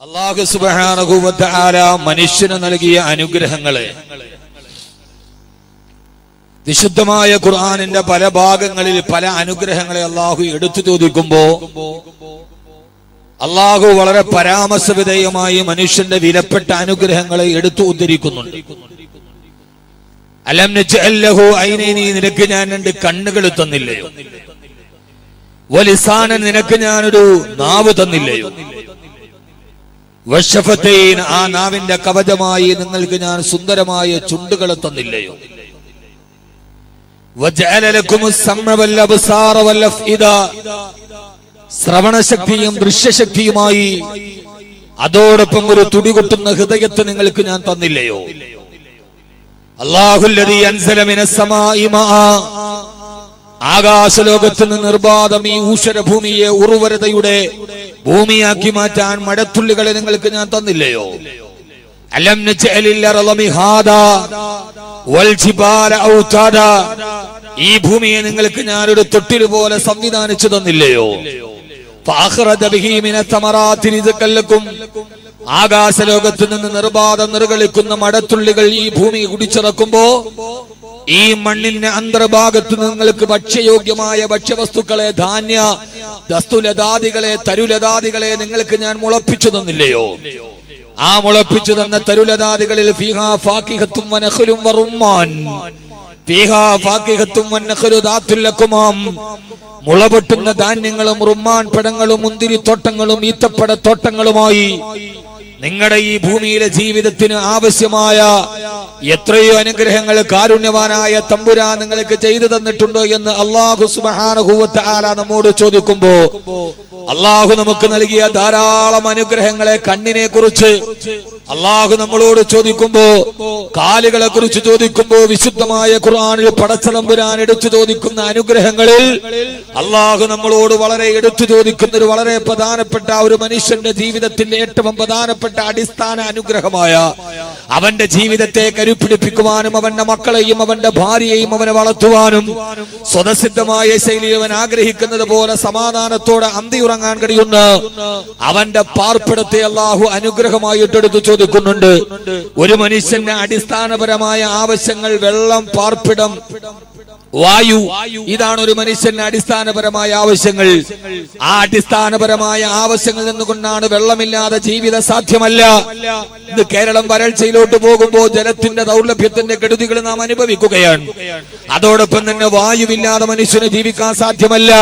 അല്ലാഹു സുബ്ഹാനഹു വ തആല മനുഷ്യന് നൽകിയ അനുഗ്രഹങ്ങളെ വിശുദ്ധമായ ഖുർആനിന്റെ പല ഭാഗങ്ങളിൽ പല അനുഗ്രഹങ്ങളെ അല്ലാഹു എടുത്തു ചോദിക്കുമ്പോൾ അല്ലാഹു വളരെ പരാമർശവിധേയമായി മനുഷ്യന്റെ വിലപ്പെട്ട അനുഗ്രഹങ്ങളെ എടുത്തു ഉദ്ധരിക്കുന്നുണ്ട്. അലം നജ്അൽ ലഹു ഐനൈനി, നിനക്ക് ഞാൻ രണ്ട് കണ്ണുകൾ തന്നില്ലയോ? വലിസാനൻ, നിനക്ക് ഞാനൊരു നാവ് തന്നില്ലയോ? വശഫതൈൻ, ആ നാവിന്റെ കവചമായി നിങ്ങൾക്ക് ഞാൻ സുന്ദരമായ ചുണ്ടുകൾ തന്നില്ലയോ? വജഅല ലക്കുമുസ് സമഅ വൽ അബ്സാറ വൽ അഫ്ഇദ, ശ്രവണശക്തിയും ദൃശ്യശക്തിയുമായി അതോടൊപ്പം ഒരു തുടികൊട്ടുന്ന ഹൃദയത്തെ നിങ്ങൾക്ക് ഞാൻ തന്നില്ലയോ? അല്ലാഹുല്ലദീ അൻസല മിനസ് സമാഇ മാഅ, ആകാശലോകത്ത് നിന്ന് നിർബാധം ഈ ഊഷരഭൂമിയെ ഉർവരതയുടെ ഭൂമിയാക്കി മാറ്റാൻ മഴത്തുള്ളികളെ നിങ്ങൾക്ക് ഞാൻ തന്നില്ലയോ? അലം നജ്അലിൽ അർള മിഹാദാ വൽ ജിബാല ഔതാദാ, ഈ ഭൂമിയെ നിങ്ങൾക്ക് ഞാനൊരു തൊട്ടിൽ പോലെ സംവിധാനിച്ചു തന്നില്ലയോ? ഫഅഖ്റജ ബിഹി മിനസ് തമറാത്തി റിസ്ഖൻ ലക്കും, ആകാശലോകത്ത് നിന്ന് നിർബാധം നിർഗളിക്കുന്ന മഴത്തുള്ളികൾ ഈ ഭൂമി കുടിച്ചിറക്കുമ്പോ ഈ മണ്ണിന്റെ അന്തർഭാഗത്ത് നിങ്ങൾക്ക് ഭക്ഷ്യയോഗ്യമായ ഭക്ഷ്യവസ്തുക്കളെ, ധാന്യ ദസ്തുലതാദികളെ, തരുലതാദികളെ നിങ്ങൾക്ക് ഞാൻ മുളപ്പിച്ചു തന്നില്ലയോ? ആ മുളപ്പിച്ചു തന്ന തരുലതാദികളിൽ ഫീഹാ ഫാക്കിഹത്തും വനഖ്ലും വറുമ്മാൻ, ഫീഹാ ഫാക്കിഹത്തും വനഖ്ലു ദാത്തുൽ അക്മാം, മുളപൊട്ടുന്ന ധാന്യങ്ങളും റുമ്മാൻ പഴങ്ങളും മുന്തിരിത്തോട്ടങ്ങളും ഈത്തപ്പഴത്തോട്ടങ്ങളുമായി നിങ്ങളുടെ ഈ ഭൂമിയിലെ ജീവിതത്തിന് ആവശ്യമായ എത്രയോ അനുഗ്രഹങ്ങൾ കാരുണ്യവാനായ തമ്പുരാൻ നിങ്ങൾക്ക് ചെയ്തു തന്നിട്ടുണ്ടോ എന്ന് അല്ലാഹു സുബ്ഹാനഹു വ തആല നമ്മോട് ചോദിക്കുമ്പോ, അല്ലാഹു നമുക്ക് നൽകിയ ധാരാളം അനുഗ്രഹങ്ങളെ, കണ്ണിനെ കുറിച്ച് അല്ലാഹു നമ്മളോട് ചോദിക്കുമ്പോ, കാലുകളെ കുറിച്ച് ചോദിക്കുമ്പോ, വിശുദ്ധമായ ഖുർആനിൽ പടച്ചതമ്പുരാൻ എടുത്തു ചോദിക്കുന്ന അനുഗ്രഹങ്ങളിൽ അല്ലാഹു നമ്മളോട് വളരെ എടുത്തു ചോദിക്കുന്ന ഒരു വളരെ പ്രധാനപ്പെട്ട ഒരു മനുഷ്യന്റെ ജീവിതത്തിന്റെ ഏറ്റവും പ്രധാനപ്പെട്ട അടിസ്ഥാന അനുഗ്രഹമായ അവന്റെ ജീവിതത്തെ കരുപിടിപ്പിക്കുവാനും അവന്റെ മക്കളെയും അവന്റെ ഭാര്യയെയും അവനെ വളർത്തുവാനും സ്വതസിദ്ധമായ ശൈലിയിൽ അവൻ ആഗ്രഹിക്കുന്നത് പോലെ സമാധാനത്തോടെ അന്തിയുറങ്ങാൻ കഴിയുന്ന അവന്റെ പാർപ്പിടത്തെ അല്ലാഹു അനുഗ്രഹമായിട്ട് എടുത്തു ചോദിക്കുന്നുണ്ട്. ഒരു മനുഷ്യന്റെ അടിസ്ഥാനപരമായ ആവശ്യങ്ങൾ വെള്ളം, പാർപ്പിടം, വായു, ഇതാണ് ഒരു മനുഷ്യന്റെ അടിസ്ഥാനപരമായ ആവശ്യങ്ങൾ. ആ അടിസ്ഥാനപരമായ ആവശ്യങ്ങൾ നിന്നുകൊണ്ടാണ് വെള്ളമില്ലാതെ ജീവിതം സാധ്യമല്ല. ഇന്ന് കേരളം വരൾച്ചയിലോട്ട് പോകുമ്പോൾ ജലത്തിന്റെ ദൗർലഭ്യത്തിന്റെ കെടുതികൾ നാം അനുഭവിക്കുകയാണ്. അതോടൊപ്പം തന്നെ വായുവില്ലാതെ മനുഷ്യന് ജീവിക്കാൻ സാധ്യമല്ല.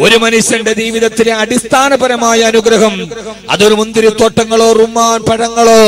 ഒരു മനുഷ്യന്റെ ജീവിതത്തിലെ അടിസ്ഥാനപരമായ അനുഗ്രഹം അതൊരു മുന്തിരിത്തോട്ടങ്ങളോ റുമ്മാൻ പഴങ്ങളോ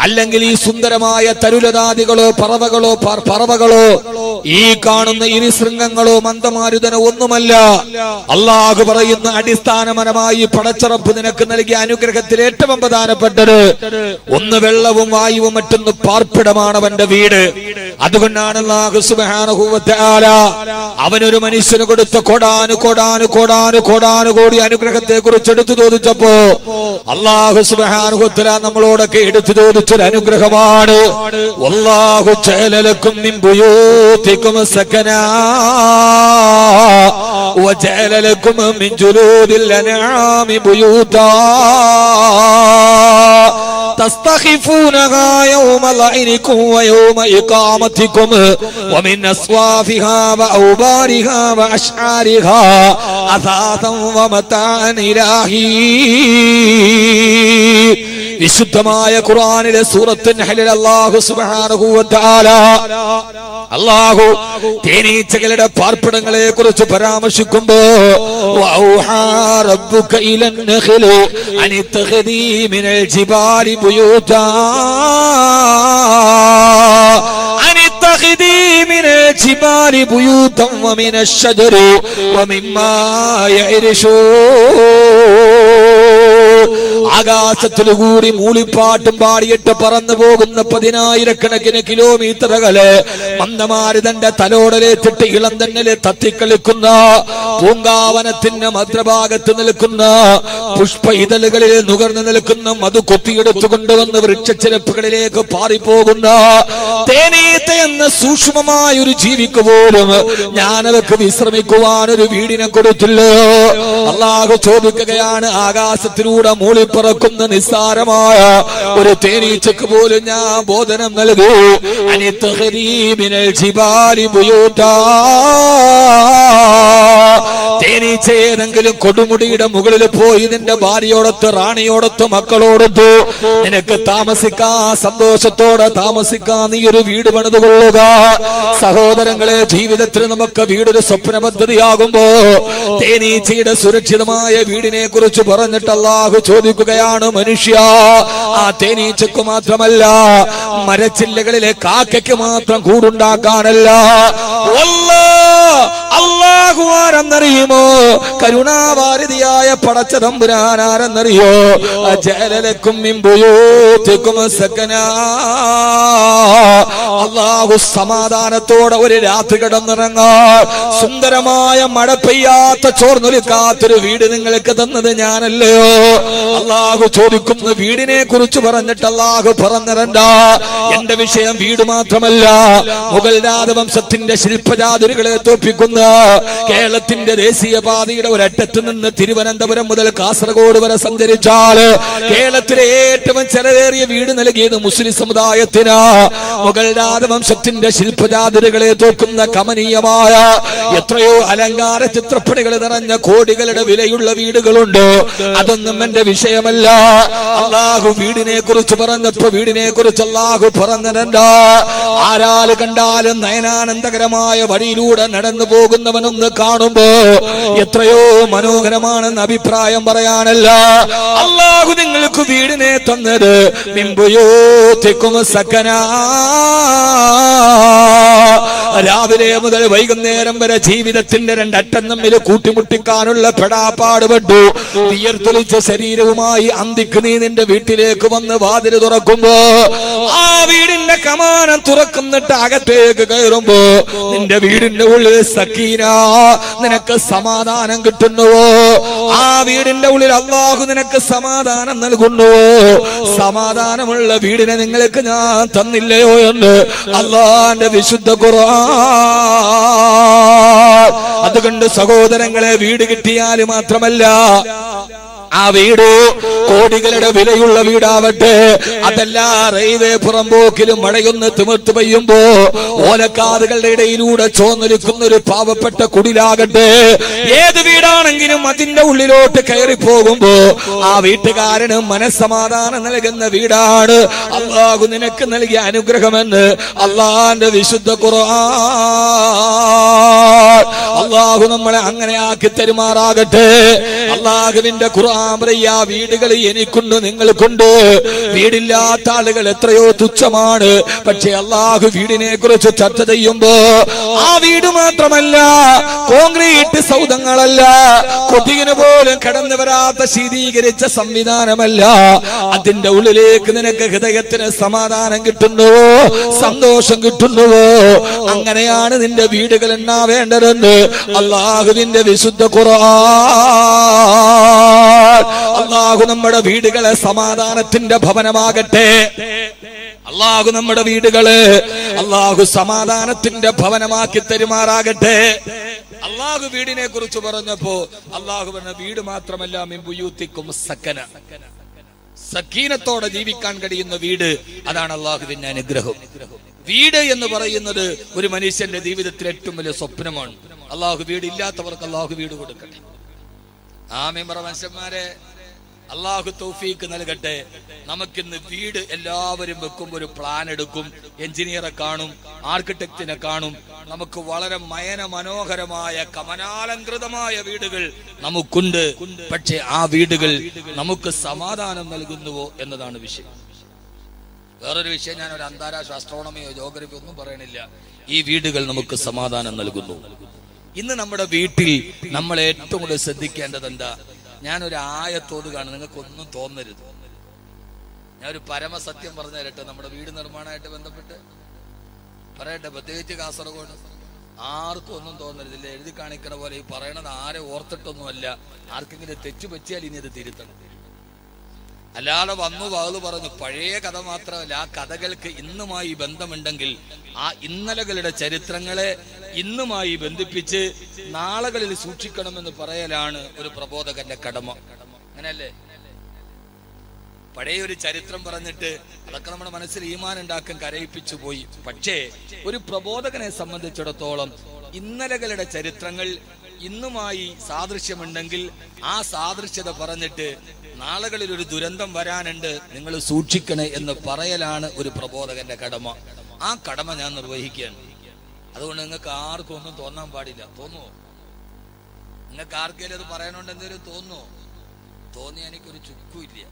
അല്ലെങ്കിൽ ഈ സുന്ദരമായ തരുലതാദികളോ പറവകളോ ഈ കാണുന്ന ഇരിശൃംഗങ്ങളോ മന്ദമാരുതനോ ഒന്നുമല്ല. അല്ലാഹു പറയുന്ന അടിസ്ഥാനപരമായി പടച്ചറപ്പ് നിനക്ക് നൽകിയ അനുഗ്രഹത്തിൽ ഏറ്റവും പ്രധാനപ്പെട്ടത് ഒന്ന് വെള്ളവും വായുവും, മറ്റൊന്ന് പാർപ്പിടമാണ് അവന്റെ വീട്. അതുകൊണ്ടാണ് അല്ലാഹു സുബ്ഹാനഹു വ തആല അവനൊരു മനുഷ്യന് കൊടുത്ത കോടാനുകോടി അനുഗ്രഹത്തെ കുറിച്ച് എടുത്തു ചോദിച്ചപ്പോ അല്ലാഹു സുബ്ഹാനഹു വ തആല നമ്മളോടൊക്കെ എടുത്തു ചോദിച്ചൊരു അനുഗ്രഹമാണ് വല്ലാഹു ജഅല ലക്കും മിൻ ബുയൂതികും സകനാ വജഅല ലക്കും മിൻ ജുലൂദിൽ അൻആമി ബുയൂതാ تستخفونها يوم ظعنكم ويوم إقامتكم ومن أصوافها وأوبارها وأشعارها أثاثا ومتاعا إلى حين. വിശുദ്ധമായ ഖുർആനിലെ സൂറത്ത് നഹ്ലിൽ അല്ലാഹു സുബ്ഹാനഹു വ തആല അല്ലാഹു തേനീച്ചകളുടെ പാർപ്പിടങ്ങളെ കുറിച്ച് പരാമർശിക്കുമ്പോ വഔഹാ റബ്ബുക ഇലൻ നഖ്ലി അനിത്തഖദീ മിനൽ ജിബാലി ബുയൂതാ അനിത്തഖദീ മിനൽ ജിബാലി ബുയൂതൻ വമിനശ് ശജരി വമിമ്മാ യഅരിശൂൻ. ആകാശത്തിലുകൂടി മൂളിപ്പാട്ടും പാടിയിട്ട് പറന്നു പോകുന്ന 10,000 കിലോമീറ്ററുകള് മന്ദമാരുതന്റെ തലോടലേറ്റിട്ട് ഇളം തന്നലെ തത്തിക്കളിക്കുന്ന പൂങ്കാവനത്തിന്റെ മധ്യഭാഗത്ത് നിൽക്കുന്ന പുഷ്പ ഇതളുകളിൽ നുകർന്നു നിൽക്കുന്ന മധു കൊത്തിയെടുത്തു കൊണ്ടുവന്ന് വൃക്ഷച്ചിരപ്പുകളിലേക്ക് പാറിപ്പോകുന്ന തേനീത്ത എന്ന സൂക്ഷ്മമായ ഒരു ജീവിക്ക് പോലും ഞാനവർക്ക് വിശ്രമിക്കുവാൻ ഒരു വീടിനെ കൊടുത്തില്ലോ. അല്ലാഹു ചോദിക്കുകയാണ്, ആകാശത്തിലൂടെ വാനിലൂടെ മൂളിപ്പറക്കുന്ന നിസ്സാരമായ ഒരു തേനീച്ചക്ക് പോലും ഞാൻ ബോധനം നൽകൂ. തേനീച്ച ഏതെങ്കിലും കൊടുമുടിയുടെ മുകളിൽ പോയി നിന്റെ ഭാര്യയോടൊത്ത് റാണിയോടൊത്ത് മക്കളോടൊത്ത് നിനക്ക് താമസിക്കാൻ സന്തോഷത്തോടെ താമസിക്കാൻ നീ ഒരു വീട് പണിതുകൊള്ളുക. സഹോദരങ്ങളെ, ജീവിതത്തിൽ നമുക്ക് വീടൊരു സ്വപ്ന പദ്ധതിയാകുമ്പോ തേനീച്ചയുടെ സുരക്ഷിതമായ വീടിനെ കുറിച്ച് പറഞ്ഞിട്ട് അല്ലാഹു ചോദിക്കുകയാണ്, മനുഷ്യ, ആ തേനീച്ചക്ക് മാത്രമല്ല, മരച്ചില്ലകളിലെ കാക്കയ്ക്ക് മാത്രം കൂടുണ്ടാക്കാനല്ല. അല്ലാഹു ആരെന്നറിയുമോ? കരുണാവാരിധിയായ പടച്ച തമ്പുരാൻ ആരെന്നറിയോ? ജഅലലക്കും മിൻ ബുയൂതികും സകനാ. അല്ലാഹു സമാധാനത്തോടെ ഒരു രാത്രി കിടന്നിറങ്ങാൻ സുന്ദരമായ മഴ പെയ്യാത്ത ചോർന്നൊലിക്കാത്തൊരു വീട് നിങ്ങൾക്ക് തന്നത് ഞാനല്ലയോ? അല്ലാഹു ചോദിക്കുന്ന വീടിനെ കുറിച്ച് പറഞ്ഞിട്ട് അല്ലാഹു പറഞ്ഞിരണ്ട. എന്റെ വിഷയം വീട് മാത്രമല്ല, മുഗൾ രാജവംശത്തിന്റെ ശില്പചാതുരികളെ തോൽപ്പിക്കുന്ന കേരളത്തിന്റെ ദേശീയപാതയുടെ ഒരറ്റത്ത് നിന്ന് തിരുവനന്തപുരം മുതൽ കാസർഗോഡ് വരെ സഞ്ചരിച്ചാൽ കേരളത്തിലെ ഏറ്റവും ചെലവേറിയ വീട് നൽകിയത് മുസ്ലിം സമുദായത്തിന്. മുഗൾ രാജവംശത്തിന്റെ ശില്പചാതുരികളെ തോൽക്കുന്ന കമനീയമായ എത്രയോ അലങ്കാര ചിത്രപ്പണികൾ നിറഞ്ഞ കോടികളുടെ വിലയുള്ള വീടുകളുണ്ട്. അതൊന്നും എന്റെ വിഷയമല്ല. അല്ലാഹു വീടിനെ കുറിച്ച് പറഞ്ഞപ്പോ വീടിനെ കുറിച്ച് അല്ലാഹു പറഞ്ഞിരണ്ട. ആരാല് കണ്ടാലും നയനാനന്ദകരമായ വഴിയിലൂടെ നടന്നു പോകുന്നവനൊന്ന് കാണുമ്പോ എത്രയോ മനോഹരമാണെന്ന് അഭിപ്രായം പറയാനല്ല. അല്ലാഹു നിങ്ങൾക്ക് വീടിനെ തന്നത് മിമ്പുയോത്തിക്കും സക്കനാ. രാവിലെ മുതൽ വൈകുന്നേരം വരെ ജീവിതത്തിന്റെ രണ്ടറ്റം തമ്മിൽ കൂട്ടിമുട്ടിക്കാനുള്ള പെടാപ്പാടുപെട്ടു വിയർത്തൊലിച്ച ശരീരവുമായി അന്തിക്ക് നീ നിന്റെ വീട്ടിലേക്ക് വന്ന് വാതിൽ തുറക്കുമ്പോ ആ വീടിന്റെ കമാനം തുറക്കുന്നിട്ട് അകത്തേക്ക് കയറുമ്പോ നിന്റെ വീടിന്റെ ഉള്ളിൽ സക്കീന, നിനക്ക് സമാധാനം കിട്ടുന്നുവോ? ആ വീടിന്റെ ഉള്ളിൽ അല്ലാഹു നിനക്ക് സമാധാനം നൽകുന്നുവോ? സമാധാനമുള്ള വീടിനെ നിങ്ങൾക്ക് ഞാൻ തന്നില്ലയോ എന്ന് അല്ലാഹുവിന്റെ വിശുദ്ധ ഖുർആൻ. അതുകൊണ്ട് സഹോദരങ്ങളെ, വീട് കിട്ടിയാൽ മാത്രമല്ല, ആ വീട് കോടികളുടെ വിലയുള്ള വീടാവട്ടെ, അതല്ല റെയിൽവേ പുറമ്പോക്കിലും മഴയൊന്ന് തിമിർത്ത് പെയ്യുമ്പോ ഓലക്കാതുകളുടെ ഇടയിലൂടെ ചോന്നൊലിക്കുന്ന ഒരു പാവപ്പെട്ട കുടിലാകട്ടെ, ഏത് വീടാണെങ്കിലും അതിന്റെ ഉള്ളിലോട്ട് കയറി പോകുമ്പോ ആ വീട്ടുകാരന് മനസ്സമാധാനം നൽകുന്ന വീടാണ് അല്ലാഹു നിനക്ക് നൽകിയ അനുഗ്രഹമെന്ന് അല്ലാഹുവിന്റെ വിശുദ്ധ ഖുർആൻ. അല്ലാഹു നമ്മളെ അങ്ങനെ ആക്കി തരുമാറാകട്ടെ. അല്ലാഹുവിന്റെ ഖുർആൻ പറയാ, വീടുകൾ എനിക്കുണ്ട്, നിങ്ങൾക്കുണ്ട്. വീടില്ലാത്ത ആളുകൾ എത്രയോ തുച്ഛമാണ്. പക്ഷെ അല്ലാഹു വീടിനെ കുറിച്ച് ചർച്ച ചെയ്യുമ്പോ ആ വീട് മാത്രമല്ല, കോൺക്രീറ്റ് സൗധങ്ങളല്ല, കൊതുകിന് പോലും കടന്നു വരാത്ത ശീതീകരിച്ച സംവിധാനമല്ല, അതിന്റെ ഉള്ളിലേക്ക് നിനക്ക് ഹൃദയത്തിന് സമാധാനം കിട്ടുന്നുവോ? സന്തോഷം കിട്ടുന്നുവോ? അങ്ങനെയാണ് നിന്റെ വീടുകൾ ഉണ്ടാവേണ്ടതെന്ന് അല്ലാഹുവിന്റെ വിശുദ്ധ ഖുർആൻ. അല്ലാഹു നമ്മുടെ വീടുകളെ സമാധാനത്തിന്റെ ഭവനമാകട്ടെ. അല്ലാഹു നമ്മുടെ വീടുകള് അല്ലാഹു സമാധാനത്തിന്റെ ഭവനമാക്കി തരുമാറാകട്ടെ. അല്ലാഹു വീടിനെ കുറിച്ച് പറഞ്ഞപ്പോ അല്ലാഹു പറഞ്ഞ വീട് മാത്രമല്ല, മിമ്പുയൂത്തിക്കും സക്കന, സക്കീനത്തോടെ ജീവിക്കാൻ കഴിയുന്ന വീട്, അതാണ് അല്ലാഹുവിന്റെ അനുഗ്രഹം. വീട് എന്ന് പറയുന്നത് ഒരു മനുഷ്യന്റെ ജീവിതത്തിലെ ഏറ്റവും വലിയ സ്വപ്നമാണ്. അല്ലാഹു വീടില്ലാത്തവർക്ക് അല്ലാഹു വീട് കൊടുക്കട്ടെ. ആമീൻ പറ മനുഷ്യന്മാരെ. അല്ലാഹു തൗഫീക്ക് നൽകട്ടെ. നമുക്കിന്ന് വീട് എല്ലാവരും വെക്കുമ്പോൾ ഒരു പ്ലാൻ എടുക്കും, എഞ്ചിനീയറെ കാണും, ആർക്കിടെക്റ്റിനെ കാണും. നമുക്ക് വളരെ മനോഹരമായ കമനാലങ്കൃതമായ വീടുകൾ നമുക്കുണ്ട്. പക്ഷെ ആ വീടുകൾ നമുക്ക് സമാധാനം നൽകുന്നുവോ എന്നതാണ് വിഷയം. വേറൊരു വിഷയം, ഞാൻ ഒരു അന്താരാഷ്ട്ര ആസ്ട്രോണമിയോ ജോഗ്രഫിയോ ഒന്നും പറയണില്ല. ഈ വീടുകൾ നമുക്ക് സമാധാനം നൽകുന്നു. ഇന്ന് നമ്മുടെ വീട്ടിൽ നമ്മൾ ഏറ്റവും കൂടുതൽ ശ്രദ്ധിക്കേണ്ടത് എന്താ? ഞാനൊരു ആയത്തോതുകയാണ്, നിങ്ങൾക്കൊന്നും തോന്നരുത്. ഞാനൊരു പരമസത്യം പറഞ്ഞു തരട്ടെ. നമ്മുടെ വീട് നിർമ്മാണമായിട്ട് ബന്ധപ്പെട്ട് പറയട്ടെ, പ്രത്യേകിച്ച് കാസർഗോഡ് ആർക്കും ഒന്നും തോന്നരുതില്ല. എഴുതി കാണിക്കണ പോലെ ഈ പറയണത് ആരെ ഓർത്തിട്ടൊന്നുമല്ല. ആർക്കെങ്കിലും തെറ്റു പറ്റിയാൽ ഇനി അത് തിരുത്തണം. അല്ലാതെ വന്നു വാത് പറഞ്ഞു പഴയ കഥ മാത്രമല്ല, ആ കഥകൾക്ക് ഇന്നുമായി ബന്ധമുണ്ടെങ്കിൽ ആ ഇന്നലകളുടെ ചരിത്രങ്ങളെ ഇന്നുമായി ബന്ധിപ്പിച്ച് നാളുകളിൽ സൂക്ഷിക്കണമെന്ന് പറയലാണ് ഒരു പ്രബോധകന്റെ കടമ. അങ്ങനെയല്ലേ? പഴയ ഒരു ചരിത്രം പറഞ്ഞിട്ട് അതൊക്കെ നമ്മുടെ മനസ്സിൽ ഈമാൻ ഉണ്ടാക്കാൻ കരയിപ്പിച്ചു പോയി. പക്ഷേ ഒരു പ്രബോധകനെ സംബന്ധിച്ചിടത്തോളം ഇന്നലകളുടെ ചരിത്രങ്ങൾ ഇന്നുമായി സാദൃശ്യമുണ്ടെങ്കിൽ ആ സാദൃശ്യത പറഞ്ഞിട്ട് നാളുകളിൽ ഒരു ദുരന്തം വരാനുണ്ട്, നിങ്ങൾ സൂക്ഷിക്കണേ എന്ന് പറയലാണ് ഒരു പ്രബോധകന്റെ കടമ. ആ കടമ ഞാൻ നിർവഹിക്കുകയാണ്. അതുകൊണ്ട് നിങ്ങൾക്ക് ആർക്കും ഒന്നും തോന്നാൻ പാടില്ല. തോന്നുവോ? നിങ്ങൾക്ക് ആർക്കെങ്കിലും അത് പറയാനുണ്ട് എന്തെങ്കിലും തോന്നിയ എനിക്കൊരു ചുക്കുമില്ല.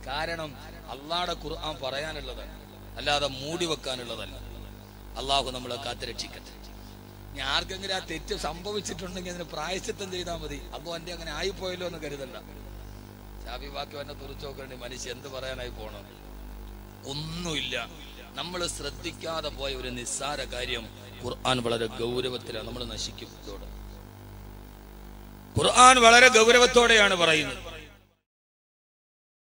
കാരണം അള്ളാഹുടെ ഖുർആൻ പറയാനുള്ളതാണ്, അല്ലാതെ മൂടി വെക്കാനുള്ളതല്ല. അള്ളാഹു നമ്മളെ കാത്തുരക്ഷിക്കട്ടെ. ഇനി ആർക്കെങ്കിലും ആ തെറ്റ് സംഭവിച്ചിട്ടുണ്ടെങ്കിൽ അതിന് പ്രായശ്ചിത്തം ചെയ്താൽ മതി. അപ്പൊ എന്റെ അങ്ങനെ ആയിപ്പോയല്ലോ എന്ന് കരുതണ്ട. ഷാഫി വാക്യം എന്നെ തുറച്ചു നോക്കണ്ടേ, മനുഷ്യ എന്ത് പറയാനായി പോണം? ഒന്നുമില്ല. നമ്മൾ ശ്രദ്ധിക്കാതെ പോയ ഒരു നിസ്സാര കാര്യം ഖുർആൻ വളരെ ഗൗരവത്തിലാണ്. നമ്മൾ നശിക്കും. ഖുർആൻ വളരെ ഗൗരവത്തോടെയാണ് പറയുന്നത്.